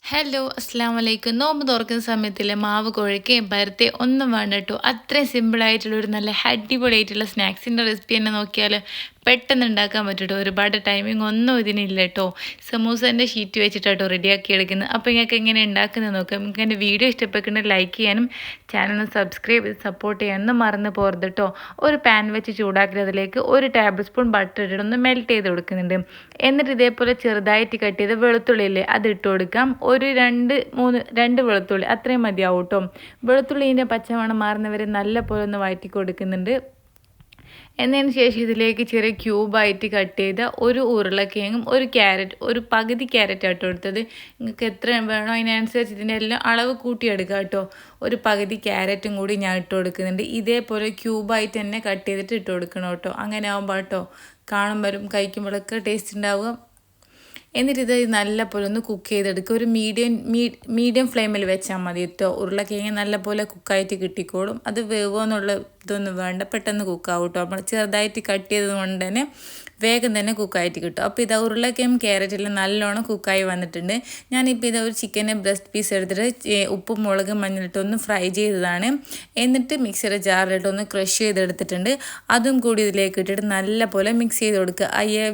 Hello അസ്സാം വലൈക്കും. നോമ്പ് തുറക്കുന്ന സമയത്തില്ലേ മാവ് കുഴക്കുകയും പരത്തി ഒന്നും വേണ്ട കേട്ടോ. അത്രയും സിമ്പിളായിട്ടുള്ള ഒരു നല്ല അടിപൊളിയായിട്ടുള്ള സ്നാക്സിൻ്റെ റെസിപ്പി തന്നെ നോക്കിയാൽ പെട്ടെന്ന് ഉണ്ടാക്കാൻ പറ്റും. ഒരുപാട് ടൈമിംഗ് ഒന്നും ഇതിനില്ല കേട്ടോ. സമൂസേൻ്റെ ഷീറ്റ് വെച്ചിട്ട് കേട്ടോ റെഡിയാക്കി എടുക്കുന്നത്. അപ്പോൾ നിങ്ങൾക്ക് എങ്ങനെ ഉണ്ടാക്കുന്നത് നോക്കാം. നിങ്ങൾക്ക് എൻ്റെ വീഡിയോ ഇഷ്ടപ്പെട്ടുണ്ടെങ്കിൽ ലൈക്ക് ചെയ്യാനും ചാനൽ സബ്സ്ക്രൈബ് ചെയ്ത് സപ്പോർട്ട് ചെയ്യാനൊന്നും മറന്ന് പോകരുത് കേട്ടോ. ഒരു പാൻ വെച്ച് ചൂടാക്കി അതിലേക്ക് 1 ടേബിൾ സ്പൂൺ ബട്ടർ ഇട്ടിട്ട് ഒന്ന് മെൽറ്റ് ചെയ്ത് കൊടുക്കുന്നുണ്ട്. എന്നിട്ട് ഇതേപോലെ ചെറുതായിട്ട് കട്ട് ചെയ്ത് വെളുത്തുള്ളിയില്ലേ അത് ഇട്ട് കൊടുക്കാം. ഒരു 2 വെളുത്തുള്ളി അത്രയും മതിയാവും കേട്ടോ. വെളുത്തുള്ളീൻ്റെ പച്ചമണം മാറുന്നവരെ നല്ല പോലെ ഒന്ന് വഴറ്റി കൊടുക്കുന്നുണ്ട്. എന്നതിന് ശേഷം ഇതിലേക്ക് ചെറിയ ക്യൂബായിട്ട് കട്ട് ചെയ്ത ഒരു ഉരുളക്കിഴങ്ങും ഒരു ക്യാരറ്റ്, ഒരു പകുതി ക്യാരറ്റ് ആട്ടോ എടുത്തത്. നിങ്ങൾക്ക് എത്ര വേണോ അതിനനുസരിച്ച് ഇതിൻ്റെ എല്ലാം അളവ് കൂട്ടിയെടുക്കുക കേട്ടോ. ഒരു പകുതി ക്യാരറ്റും കൂടി ഞാൻ ഇട്ട് കൊടുക്കുന്നുണ്ട്. ഇതേപോലെ ക്യൂബായിട്ട് തന്നെ കട്ട് ചെയ്തിട്ട് ഇട്ട് കൊടുക്കണം കേട്ടോ. അങ്ങനെ ആകുമ്പോൾ കേട്ടോ കാണുമ്പോഴും കഴിക്കുമ്പോഴൊക്കെ ടേസ്റ്റ് ഉണ്ടാവുക. എന്നിട്ട് ഇത് നല്ല പോലെ ഒന്ന് കുക്ക് ചെയ്തെടുക്കുക. ഒരു മീഡിയം ഫ്ലെയിമിൽ വെച്ചാൽ മതി കേട്ടോ. ഉരുളക്കിഴങ്ങ് നല്ല പോലെ കുക്കായിട്ട് കിട്ടിക്കോളും. അത് വേവോന്നുള്ള ഇതൊന്നും വേണ്ട, പെട്ടെന്ന് കുക്കാവും കേട്ടോ. നമ്മൾ ചെറുതായിട്ട് കട്ട് ചെയ്തത് കൊണ്ട് തന്നെ വേഗം തന്നെ കുക്കായിട്ട് കിട്ടും. അപ്പോൾ ഇത് ഉരുളക്കിഴങ്ങും ക്യാരറ്റെല്ലാം നല്ലോണം കുക്കായി വന്നിട്ടുണ്ട്. ഞാനിപ്പോൾ ഇത് ഒരു ചിക്കൻ്റെ ബ്രസ്റ്റ് പീസ് എടുത്തിട്ട് ഉപ്പും മുളകും മഞ്ഞളിട്ടൊന്ന് ഫ്രൈ ചെയ്തതാണ്. എന്നിട്ട് മിക്സിയുടെ ജാറിലിട്ടൊന്ന് ക്രഷ് ചെയ്തെടുത്തിട്ടുണ്ട്. അതും കൂടി ഇതിലേക്ക് ഇട്ടിട്ട് നല്ല പോലെ മിക്സ് ചെയ്ത് കൊടുക്കുക.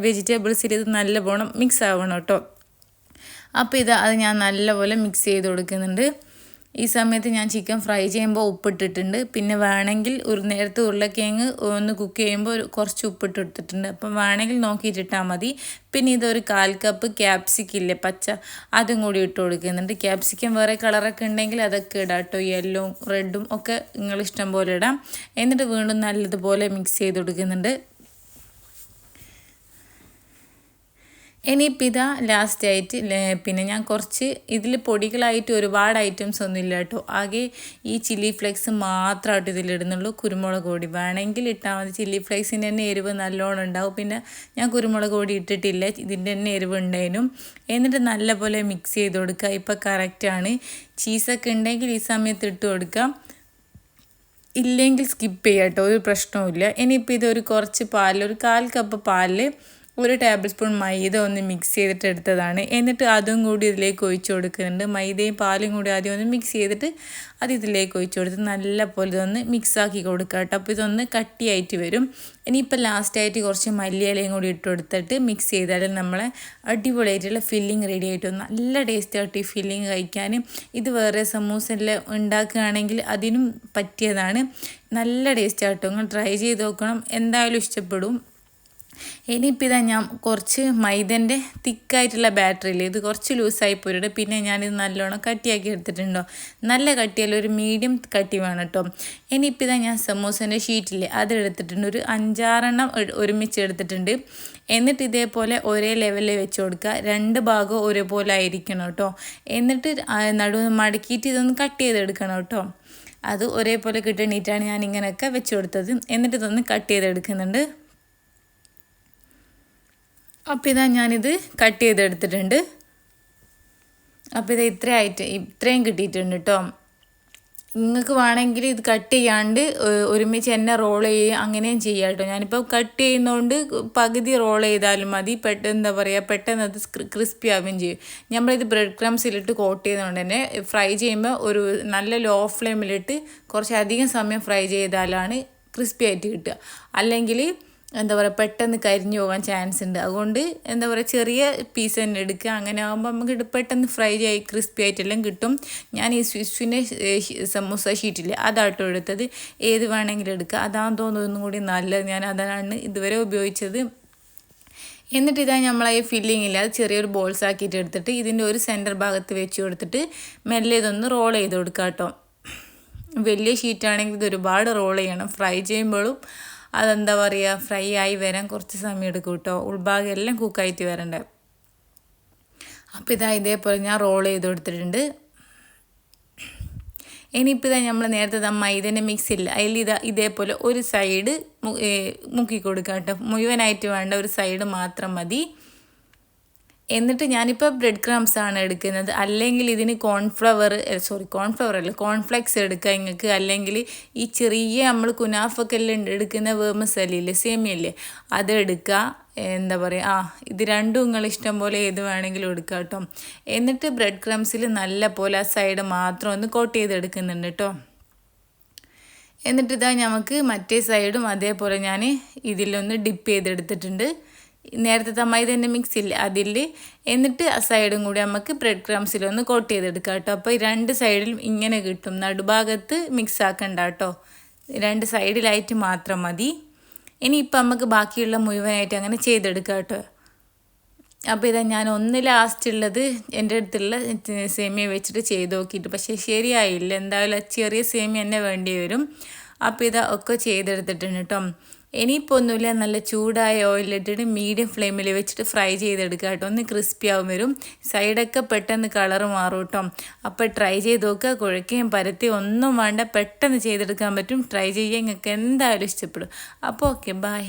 വെജിറ്റബിൾസിൽ ഇത് നല്ലവണ്ണം മിക്സ് ആവണം കേട്ടോ. അപ്പോൾ അത് ഞാൻ നല്ലപോലെ മിക്സ് ചെയ്ത് കൊടുക്കുന്നുണ്ട്. ഈ സമയത്ത് ഞാൻ ചിക്കൻ ഫ്രൈ ചെയ്യുമ്പോൾ ഉപ്പിട്ടിട്ടുണ്ട്. പിന്നെ വേണമെങ്കിൽ നേരത്തെ ഉരുളക്കിഴങ്ങ് ഒന്ന് കുക്ക് ചെയ്യുമ്പോൾ കുറച്ച് ഉപ്പിട്ട് എടുത്തിട്ടുണ്ട്. അപ്പം വേണമെങ്കിൽ നോക്കിയിട്ടിട്ടാൽ മതി. പിന്നെ ഇതൊരു 1/4 കപ്പ് ക്യാപ്സിക്കില്ലേ പച്ച, അതും കൂടി ഇട്ട് കൊടുക്കുന്നുണ്ട്. ക്യാപ്സിക്കം വേറെ കളറൊക്കെ ഉണ്ടെങ്കിൽ അതൊക്കെ ഇടാം കേട്ടോ. യെല്ലോ റെഡും ഒക്കെ നിങ്ങളിഷ്ടം പോലെ ഇടാം. എന്നിട്ട് വീണ്ടും നല്ലതുപോലെ മിക്സ് ചെയ്ത് കൊടുക്കുന്നുണ്ട്. ഇനിയിപ്പോൾ ലാസ്റ്റായിട്ട് പിന്നെ ഞാൻ കുറച്ച് ഇതിൽ പൊടികളായിട്ട് ഒരുപാട് ഐറ്റംസ് ഒന്നും ഇല്ല കേട്ടോ. ആകെ ഈ ചില്ലി ഫ്ലേക്സ് മാത്രമായിട്ട് ഇതിലിടുന്നുള്ളൂ. കുരുമുളക് പൊടി വേണമെങ്കിൽ ഇട്ടാൽ മതി. ചില്ലി ഫ്ലേക്സിൻ്റെ തന്നെ എരിവ് നല്ലോണം ഉണ്ടാവും. പിന്നെ ഞാൻ കുരുമുളക് പൊടി ഇട്ടിട്ടില്ല, ഇതിൻ്റെ തന്നെ എരിവ് ഉണ്ടായിരുന്നു. എന്നിട്ട് നല്ലപോലെ മിക്സ് ചെയ്ത് കൊടുക്കുക. ഇപ്പോൾ കറക്റ്റാണ്. ചീസൊക്കെ ഉണ്ടെങ്കിൽ ഈ സമയത്ത് ഇട്ട് കൊടുക്കാം, ഇല്ലെങ്കിൽ സ്കിപ്പ് ചെയ്യാം കേട്ടോ, ഒരു പ്രശ്നവുമില്ല. ഇനിയിപ്പോൾ ഇതൊരു കുറച്ച് പാലിൽ, ഒരു 1/4 കപ്പ് പാലിൽ 1 ടേബിൾ സ്പൂൺ മൈദ ഒന്ന് മിക്സ് ചെയ്തിട്ട് എടുത്തതാണ്. എന്നിട്ട് അതും കൂടി ഇതിലേക്ക് ഒഴിച്ചു കൊടുക്കുന്നുണ്ട്. മൈദയും പാലും കൂടി ആദ്യം ഒന്ന് മിക്സ് ചെയ്തിട്ട് അത് ഇതിലേക്ക് ഒഴിച്ചു കൊടുത്ത് നല്ല പോലെ ഇതൊന്ന് മിക്സാക്കി കൊടുക്കുക കേട്ടോ. അപ്പോൾ ഇതൊന്ന് കട്ടിയായിട്ട് വരും. ഇനിയിപ്പോൾ ലാസ്റ്റായിട്ട് കുറച്ച് മല്ലിയിലയും കൂടി ഇട്ട് കൊടുത്തിട്ട് മിക്സ് ചെയ്താൽ നമ്മളെ അടിപൊളിയായിട്ടുള്ള ഫില്ലിങ് റെഡി ആയിട്ട് നല്ല ടേസ്റ്റ് ആയിട്ട് ഈ ഫില്ലിങ് കഴിക്കാൻ. ഇത് വേറെ സമൂസെല്ലാം ഉണ്ടാക്കുകയാണെങ്കിൽ അതിനും പറ്റിയതാണ്. നല്ല ടേസ്റ്റ് ആട്ടോ. നിങ്ങൾ ട്രൈ ചെയ്ത് നോക്കണം, എന്തായാലും ഇഷ്ടപ്പെടും. ഇനിയിപ്പോൾ ഞാൻ കുറച്ച് മൈദൻ്റെ തിക്കായിട്ടുള്ള ബാറ്ററിയിൽ ഇത് കുറച്ച് ലൂസായി പോയിട്ട് പിന്നെ ഞാനിത് നല്ലോണം കട്ടിയാക്കി എടുത്തിട്ടുണ്ടോ. നല്ല കട്ടിയല്ല, ഒരു മീഡിയം കട്ടി വേണം കേട്ടോ. ഇനിയിപ്പോൾ ഞാൻ സമൂസേൻ്റെ ഷീറ്റില്ലേ അതെടുത്തിട്ടുണ്ട്. ഒരു 5-6 എണ്ണം ഒരുമിച്ച് എടുത്തിട്ടുണ്ട്. എന്നിട്ട് ഇതേപോലെ ഒരേ ലെവലിൽ വെച്ച് കൊടുക്കുക. 2 ഭാഗവും ഒരുപോലെ ആയിരിക്കണം കേട്ടോ. എന്നിട്ട് നടുവ് മടക്കിയിട്ട് ഇതൊന്ന് കട്ട് ചെയ്തെടുക്കണം കേട്ടോ. അത് ഒരേപോലെ കിട്ടണിട്ടാണ് ഞാൻ ഇങ്ങനെയൊക്കെ വെച്ച് കൊടുത്തത്. എന്നിട്ട് ഇതൊന്ന് കട്ട് ചെയ്തെടുക്കുന്നുണ്ട്. അപ്പോൾ ഞാനിത് കട്ട് ചെയ്തെടുത്തിട്ടുണ്ട്. അപ്പോൾ ഇത്രയും കിട്ടിയിട്ടുണ്ട് കേട്ടോ. നിങ്ങൾക്ക് വേണമെങ്കിൽ ഇത് കട്ട് ചെയ്യാണ്ട് ഒരുമിച്ച് തന്നെ റോൾ ചെയ്യുക, അങ്ങനെയും ചെയ്യാം കേട്ടോ. ഞാനിപ്പോൾ കട്ട് ചെയ്യുന്നതുകൊണ്ട് പകുതി റോൾ ചെയ്താലും മതി. പെട്ടെന്ന് അത് ക്രിസ്പി ആവുകയും ചെയ്യും. നമ്മളിത് ബ്രെഡ് ക്രംസിലിട്ട് കോട്ട് ചെയ്യുന്നതുകൊണ്ട് തന്നെ ഫ്രൈ ചെയ്യുമ്പോൾ ഒരു നല്ല ലോ ഫ്ലെയിമിലിട്ട് കുറച്ചധികം സമയം ഫ്രൈ ചെയ്താലാണ് ക്രിസ്പി ആയിട്ട് കിട്ടുക. അല്ലെങ്കിൽ പെട്ടെന്ന് കരിഞ്ഞു പോകാൻ ചാൻസ് ഉണ്ട്. അതുകൊണ്ട് ചെറിയ പീസ് തന്നെ എടുക്കുക. അങ്ങനെ ആകുമ്പോൾ നമുക്ക് പെട്ടെന്ന് ഫ്രൈ ചെയ്ത് ക്രിസ്പി ആയിട്ടെല്ലാം കിട്ടും. ഞാൻ ഈ സ്വിസ്സിൻ്റെ സമൂസ ഷീറ്റില്ലേ അതാട്ടോ എടുത്തത്. ഏത് വേണമെങ്കിലും എടുക്കുക, അതാണെന്ന് തോന്നുന്നു കൂടി നല്ലത്. ഞാൻ അതാണ് ഇതുവരെ ഉപയോഗിച്ചത്. എന്നിട്ട് നമ്മളെ ഈ ഫില്ലിങ്ങില്ല അത് ചെറിയൊരു ബോൾസ് ആക്കിയിട്ട് എടുത്തിട്ട് ഇതിൻ്റെ ഒരു സെൻറ്റർ ഭാഗത്ത് വെച്ച് കൊടുത്തിട്ട് മെല്ലെ ഇതൊന്ന് റോൾ ചെയ്ത് കൊടുക്കുക കേട്ടോ. വലിയ ഷീറ്റാണെങ്കിൽ ഇത് ഒരുപാട് റോൾ ചെയ്യണം. ഫ്രൈ ചെയ്യുമ്പോഴും ഫ്രൈ ആയി വരാൻ കുറച്ച് സമയം എടുക്കും കേട്ടോ. ഉൾഭാഗം എല്ലാം കുക്കായിട്ട് വരണ്ടേ. അപ്പോൾ ഇതേപോലെ ഞാൻ റോൾ ചെയ്ത് കൊടുത്തിട്ടുണ്ട്. ഇനിയിപ്പോൾ നമ്മൾ നേരത്തെ മൈദൻ്റെ മിക്സ് ഇല്ല അതിൽ ഇതേപോലെ ഒരു സൈഡ് മുക്കി കൊടുക്കുക കേട്ടോ. മുഴുവനായിട്ട് വേണ്ട, ഒരു സൈഡ് മാത്രം മതി. എന്നിട്ട് ഞാനിപ്പോൾ ബ്രെഡ് ക്രംസ് ആണ് എടുക്കുന്നത്. അല്ലെങ്കിൽ ഇതിന് കോൺഫ്ലവർ അല്ല കോൺഫ്ലെക്സ് എടുക്കുക നിങ്ങൾക്ക്. അല്ലെങ്കിൽ ഈ ചെറിയ നമ്മൾ കുനാഫൊക്കെ എല്ലാം എടുക്കുന്ന വേമസല്ലില്ലേ, സേമിയല്ലേ, അതെടുക്കുക. എന്താ പറയുക, ഇത് രണ്ടും നിങ്ങൾ ഇഷ്ടം പോലെ ഏത് വേണമെങ്കിലും എടുക്കുക കേട്ടോ. എന്നിട്ട് ബ്രെഡ് ക്രംസിൽ നല്ല പോലെ ആ സൈഡ് മാത്രം ഒന്ന് കോട്ട് ചെയ്തെടുക്കുന്നുണ്ട് കേട്ടോ. എന്നിട്ട് ഇതാ നമുക്ക് മറ്റേ സൈഡും അതേപോലെ ഞാൻ ഇതിലൊന്ന് ഡിപ്പ് ചെയ്തെടുത്തിട്ടുണ്ട്. നേരത്തെ മൈദൻ്റെ മിക്സ് ഇല്ല അതിൽ. എന്നിട്ട് ആ സൈഡും കൂടി നമുക്ക് ബ്രെഡ് ക്രംസിലൊന്ന് കോട്ട് ചെയ്തെടുക്കാം കേട്ടോ. അപ്പോൾ ഈ രണ്ട് സൈഡിലും ഇങ്ങനെ കിട്ടും. നടുഭാഗത്ത് മിക്സ് ആക്കണ്ട കേട്ടോ, രണ്ട് സൈഡിലായിട്ട് മാത്രം മതി. ഇനിയിപ്പോൾ നമുക്ക് ബാക്കിയുള്ള മുഴുവനായിട്ട് അങ്ങനെ ചെയ്തെടുക്കാം കേട്ടോ. അപ്പോൾ ഇതാ ഞാൻ ഒന്ന് ലാസ്റ്റ് ഉള്ളത് എൻ്റെ അടുത്തുള്ള സേമിയ വെച്ചിട്ട് ചെയ്ത് നോക്കിയിട്ട് പക്ഷേ ശരിയായില്ല. എന്തായാലും ചെറിയ സേമിയ തന്നെ വേണ്ടി വരും. അപ്പോൾ ഇതാ ഒക്കെ ചെയ്തെടുത്തിട്ടുണ്ട് കേട്ടോ. ഇനിയിപ്പോൾ ഒന്നുമില്ല, നല്ല ചൂടായ ഓയിലിട്ടിട്ട് മീഡിയം ഫ്ലെയിമിൽ വെച്ചിട്ട് ഫ്രൈ ചെയ്തെടുക്കുക കേട്ടോ. ഒന്ന് ക്രിസ്പി ആവും വരും, സൈഡൊക്കെ പെട്ടെന്ന് കളറ് മാറും കേട്ടോ. അപ്പോൾ ട്രൈ ചെയ്ത് നോക്കുക. കുഴക്കുകയും പരത്തിയും ഒന്നും വേണ്ട, പെട്ടെന്ന് ചെയ്തെടുക്കാൻ പറ്റും. ട്രൈ ചെയ്യുക, നിങ്ങൾക്ക് എന്തായാലും ഇഷ്ടപ്പെടും. അപ്പോൾ ഓക്കെ, ബൈ.